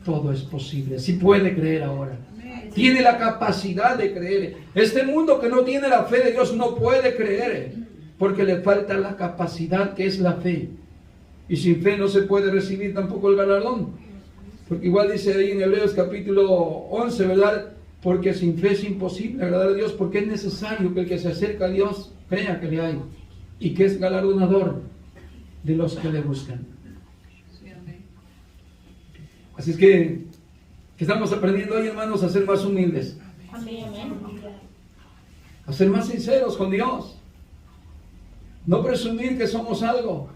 todo es posible. Sí puede creer ahora. Tiene la capacidad de creer. Este mundo que no tiene la fe de Dios no puede creer, porque le falta la capacidad que es la fe. Y sin fe no se puede recibir tampoco el galardón. Porque igual dice ahí en Hebreos capítulo 11, ¿verdad? Porque sin fe es imposible agradar a Dios, porque es necesario que el que se acerca a Dios crea que le hay y que es galardonador de los que le buscan. Así es que estamos aprendiendo hoy, hermanos, a ser más humildes, a ser más sinceros con Dios, no presumir que somos algo.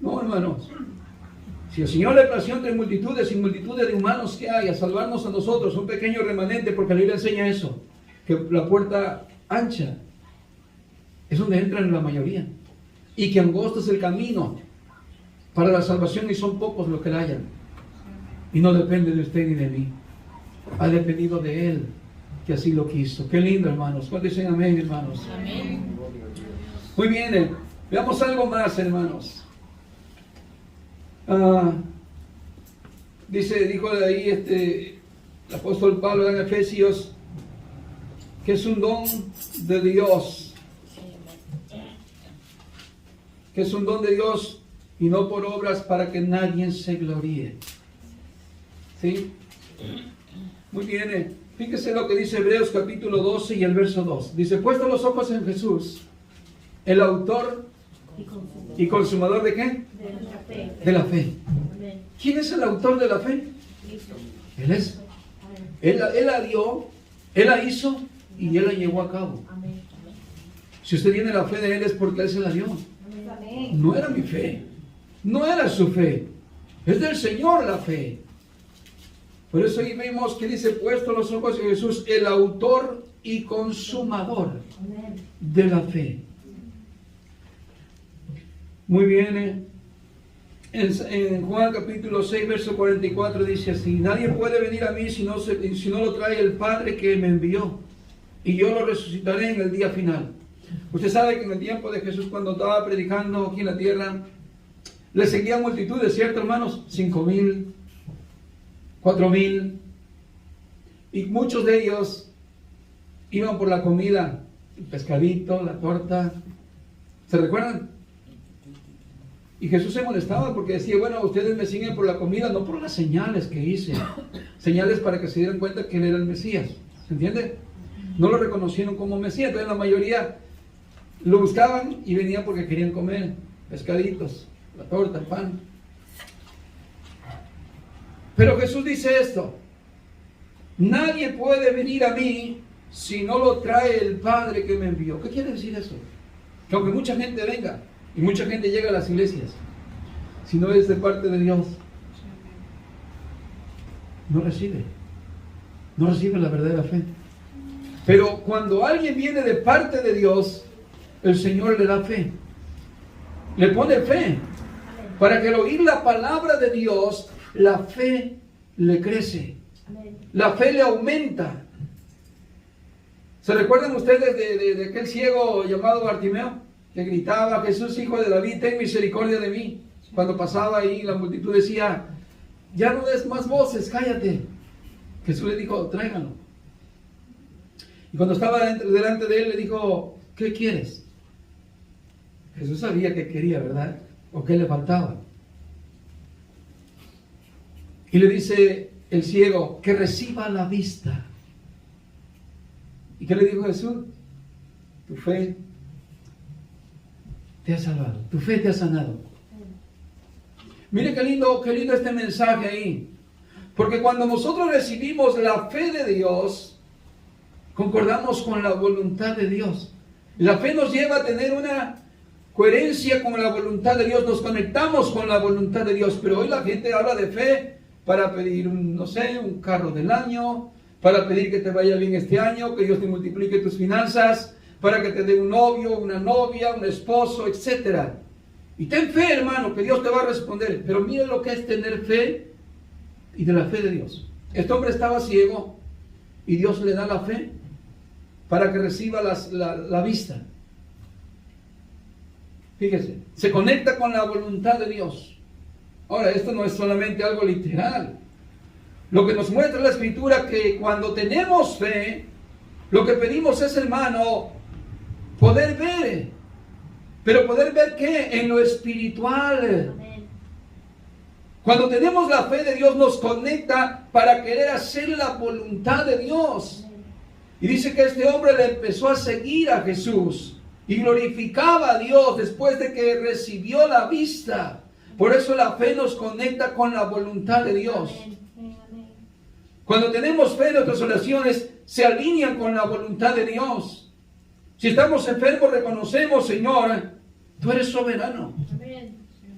No, hermanos. Si el Señor le plació entre multitudes y multitudes de humanos que hay a salvarnos a nosotros, un pequeño remanente, porque la Biblia enseña eso, que la puerta ancha es donde entran la mayoría, y que angosto es el camino para la salvación y son pocos los que la hallan. Y no depende de usted ni de mí, ha dependido de Él, que así lo quiso. Qué lindo, hermanos. ¿Cuántos dicen amén, hermanos? Amén. Muy bien, veamos algo más, hermanos. Dijo de ahí el apóstol Pablo en Efesios que es un don de Dios, que es un don de Dios y no por obras para que nadie se gloríe. ¿Sí? Muy bien, fíjese lo que dice Hebreos capítulo 12 y el verso 2. Dice, puesto los ojos en Jesús, el autor y consumador ¿de qué? De la fe. ¿Quién es el autor de la fe? Él es. Él la dio, Él la hizo y Él la llevó a cabo. Si usted tiene la fe de Él es porque Él se la dio. No era mi fe, no era su fe, es del Señor la fe. Por eso ahí vemos que dice, puesto los ojos en Jesús, el autor y consumador de la fe. Muy bien, en Juan capítulo 6, verso 44 dice así, nadie puede venir a mí si no lo trae el Padre que me envió, y yo lo resucitaré en el día final. Usted sabe que en el tiempo de Jesús, cuando estaba predicando aquí en la tierra, le seguían multitudes, ¿cierto, hermanos? 5,000, 4,000, y muchos de ellos iban por la comida, el pescadito, la torta. ¿Se recuerdan? Y Jesús se molestaba porque decía, bueno, ustedes me siguen por la comida, no por las señales que hice. Señales para que se dieran cuenta que Él era el Mesías. ¿Se entiende? No lo reconocieron como Mesías. Entonces la mayoría lo buscaban y venían porque querían comer pescaditos, la torta, el pan. Pero Jesús dice esto, nadie puede venir a mí si no lo trae el Padre que me envió. ¿Qué quiere decir eso? Que aunque mucha gente venga, y mucha gente llega a las iglesias, si no es de parte de Dios, no recibe la verdadera fe. Pero cuando alguien viene de parte de Dios, el Señor le da fe. Le pone fe. Para que al oír la palabra de Dios, la fe le crece. La fe le aumenta. ¿Se recuerdan ustedes de aquel ciego llamado Bartimeo? Que gritaba: Jesús, hijo de David, ten misericordia de mí. Cuando pasaba ahí, la multitud decía: ya no des más voces, cállate. Jesús le dijo: tráiganlo. Y cuando estaba delante de él, le dijo: ¿qué quieres? Jesús sabía qué quería, ¿verdad? O qué le faltaba. Y le dice el ciego: que reciba la vista. ¿Y qué le dijo Jesús? Tu fe te ha salvado, tu fe te ha sanado. Mire qué lindo este mensaje ahí. Porque cuando nosotros recibimos la fe de Dios, concordamos con la voluntad de Dios. La fe nos lleva a tener una coherencia con la voluntad de Dios, nos conectamos con la voluntad de Dios. Pero hoy la gente habla de fe para pedir un carro del año, para pedir que te vaya bien este año, que Dios te multiplique tus finanzas, para que te dé un novio, una novia, un esposo, etc. Y ten fe, hermano, que Dios te va a responder. Pero mire lo que es tener fe y de la fe de Dios. Este hombre estaba ciego y Dios le da la fe para que reciba la vista. Fíjese, se conecta con la voluntad de Dios. Ahora, esto no es solamente algo literal. Lo que nos muestra la Escritura que cuando tenemos fe, lo que pedimos es, hermano, poder ver. Pero poder ver ¿qué? En lo espiritual. Amén. Cuando tenemos la fe de Dios, nos conecta para querer hacer la voluntad de Dios. Amén. Y dice que este hombre le empezó a seguir a Jesús y glorificaba a Dios después de que recibió la vista. Por eso la fe nos conecta con la voluntad de Dios. Amén. Amén. Cuando tenemos fe, nuestras oraciones se alinean con la voluntad de Dios. Si estamos enfermos, reconocemos: Señor, tú eres soberano. Amén.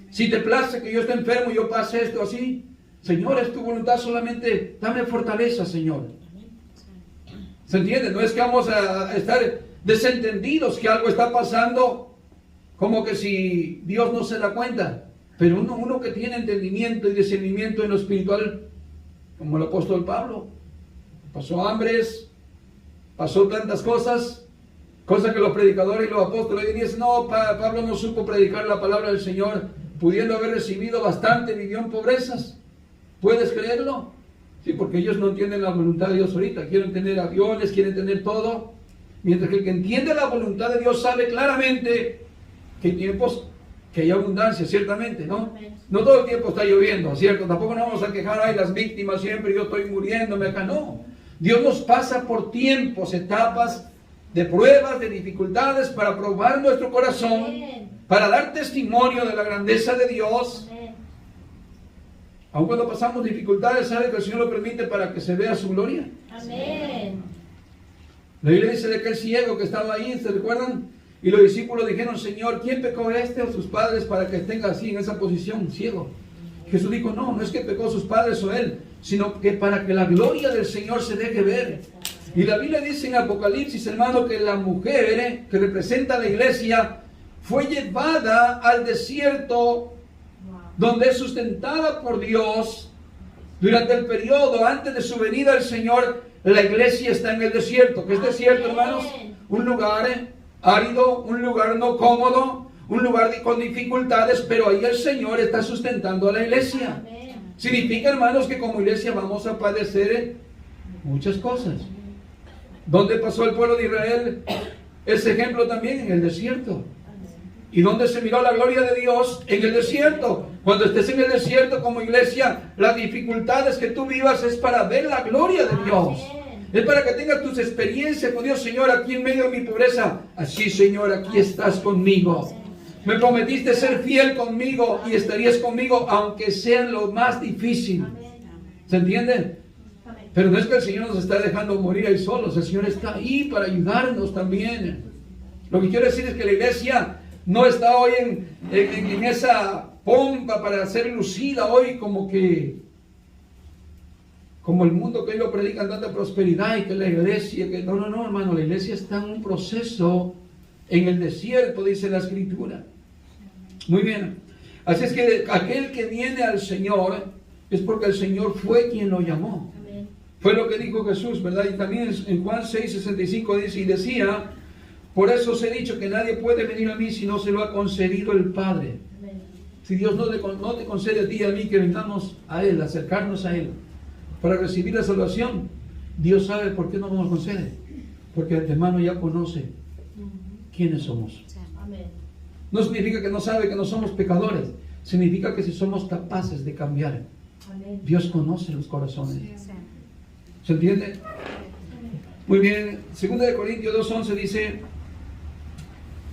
Si te place que yo esté enfermo y yo pase esto así, Señor, es tu voluntad, solamente dame fortaleza, Señor. ¿Se entiende? No es que vamos a estar desentendidos que algo está pasando, como que si Dios no se da cuenta. Pero uno que tiene entendimiento y discernimiento en lo espiritual, como el apóstol Pablo, pasó hambres, pasó tantas cosas que los predicadores y los apóstoles hoy dicen: no, Pablo no supo predicar la palabra del Señor, pudiendo haber recibido bastante, vivió en pobrezas. ¿Puedes creerlo? Sí, porque ellos no entienden la voluntad de Dios ahorita. Quieren tener aviones, quieren tener todo. Mientras que el que entiende la voluntad de Dios sabe claramente que hay tiempos que hay abundancia, ciertamente, ¿no? No todo el tiempo está lloviendo, ¿cierto? Tampoco nos vamos a quejar: ay, las víctimas siempre, yo estoy muriéndome acá. No. Dios nos pasa por tiempos, etapas de pruebas, de dificultades, para probar nuestro corazón, Amén. para dar testimonio de la grandeza de Dios. Amén. Aun cuando pasamos dificultades, ¿sabe que el Señor lo permite para que se vea su gloria? Amén. La Biblia dice de aquel ciego que estaba ahí, ¿se recuerdan? Y los discípulos dijeron: Señor, ¿quién pecó, este o sus padres, para que tenga así en esa posición, ciego? Jesús dijo: no es que pecó sus padres o él, sino que para que la gloria del Señor se deje ver. Y la Biblia dice en Apocalipsis, hermano, que la mujer que representa a la iglesia fue llevada al desierto, donde es sustentada por Dios. Durante el periodo antes de su venida al Señor, la iglesia está en el desierto. ¿Qué es desierto, hermanos? Un lugar árido, un lugar no cómodo, un lugar con dificultades, pero ahí el Señor está sustentando a la iglesia. Amén. Significa, hermanos, que como iglesia vamos a padecer muchas cosas. ¿Dónde pasó el pueblo de Israel ese ejemplo también? En el desierto. ¿Y dónde se miró la gloria de Dios? En el desierto. Cuando estés en el desierto como iglesia, las dificultades que tú vivas es para ver la gloria de Dios. Amén. Es para que tengas tus experiencias con Dios. Señor, aquí en medio de mi pobreza, así, Señor, aquí estás conmigo. Me prometiste ser fiel conmigo y estarías conmigo aunque sea lo más difícil. ¿Se entiende? Amén. Pero no es que el Señor nos está dejando morir ahí solos. El Señor está ahí para ayudarnos también. Lo que quiero decir es que la iglesia no está hoy en esa pompa para ser lucida hoy como que como el mundo que hoy lo predican tanta prosperidad y que la iglesia, que no, hermano, la iglesia está en un proceso en el desierto, dice la Escritura. Muy bien. Así es que aquel que viene al Señor es porque el Señor fue quien lo llamó. Amén. Fue lo que dijo Jesús, ¿verdad? Y también en Juan 6:65 dice, y decía, por eso os he dicho que nadie puede venir a mí si no se lo ha concedido el Padre. Amén. Si Dios no te concede a ti y a mí que vengamos a Él, acercarnos a Él, para recibir la salvación, Dios sabe por qué no nos concede. Porque el hermano ya conoce quiénes somos. Amén. No significa que no sabe que no somos pecadores. Significa que si somos capaces de cambiar. Amén. Dios conoce los corazones. ¿Se entiende? Muy bien. 2 Corintios 2:11 dice,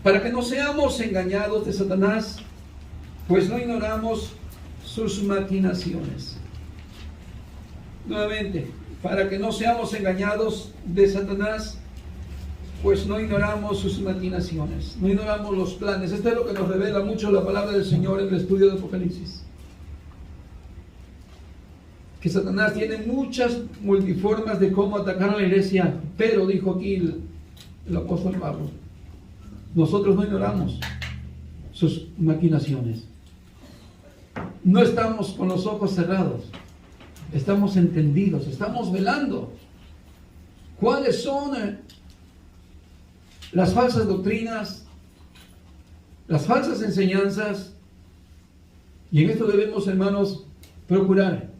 para que no seamos engañados de Satanás, pues no ignoramos sus maquinaciones. Nuevamente, para que no seamos engañados de Satanás, pues no ignoramos sus maquinaciones, no ignoramos los planes. Esto es lo que nos revela mucho la palabra del Señor en el estudio de Apocalipsis. Que Satanás tiene muchas multiformas de cómo atacar a la iglesia, pero dijo aquí el apóstol Pablo, nosotros no ignoramos sus maquinaciones. No estamos con los ojos cerrados, estamos entendidos, estamos velando. ¿Cuáles son las falsas doctrinas, las falsas enseñanzas? Y en esto debemos, hermanos, procurar,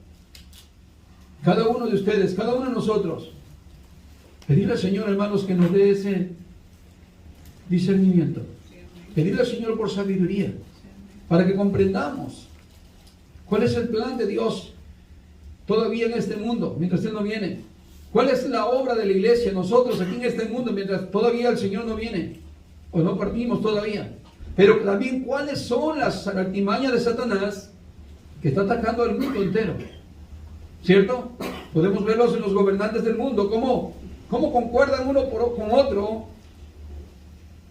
cada uno de ustedes, cada uno de nosotros, pedirle al Señor, hermanos, que nos dé ese discernimiento, pedirle al Señor por sabiduría, para que comprendamos cuál es el plan de Dios todavía en este mundo, mientras Él no viene. ¿Cuál es la obra de la iglesia, nosotros aquí en este mundo, mientras todavía el Señor no viene? O no partimos todavía. Pero también cuáles son las artimañas de Satanás que está atacando al mundo entero. ¿Cierto? Podemos verlos en los gobernantes del mundo, cómo concuerdan uno con otro.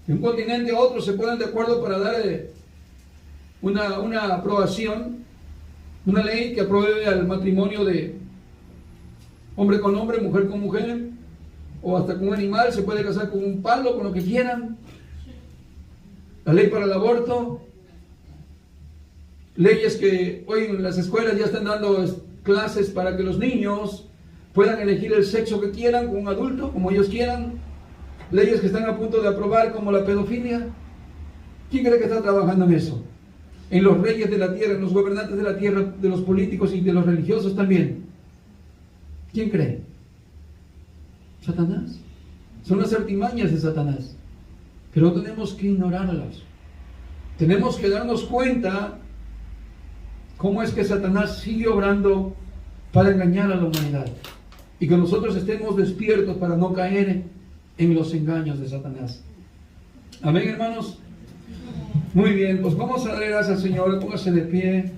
De un continente a otro se ponen de acuerdo para dar una aprobación, una ley que apruebe al matrimonio de hombre con hombre, mujer con mujer, o hasta con un animal, se puede casar con un palo, con lo que quieran. La ley para el aborto, leyes que hoy en las escuelas ya están dando clases para que los niños puedan elegir el sexo que quieran con un adulto, como ellos quieran. Leyes que están a punto de aprobar, como la pedofilia. ¿Quién cree que está trabajando en eso? En los reyes de la tierra, en los gobernantes de la tierra, de los políticos y de los religiosos también. ¿Quién cree? Satanás. Son las artimañas de Satanás. Pero tenemos que ignorarlas. Tenemos que darnos cuenta cómo es que Satanás sigue obrando para engañar a la humanidad. Y que nosotros estemos despiertos para no caer en los engaños de Satanás. Amén, hermanos. Muy bien, pues vamos a dar gracias al Señor. Póngase de pie.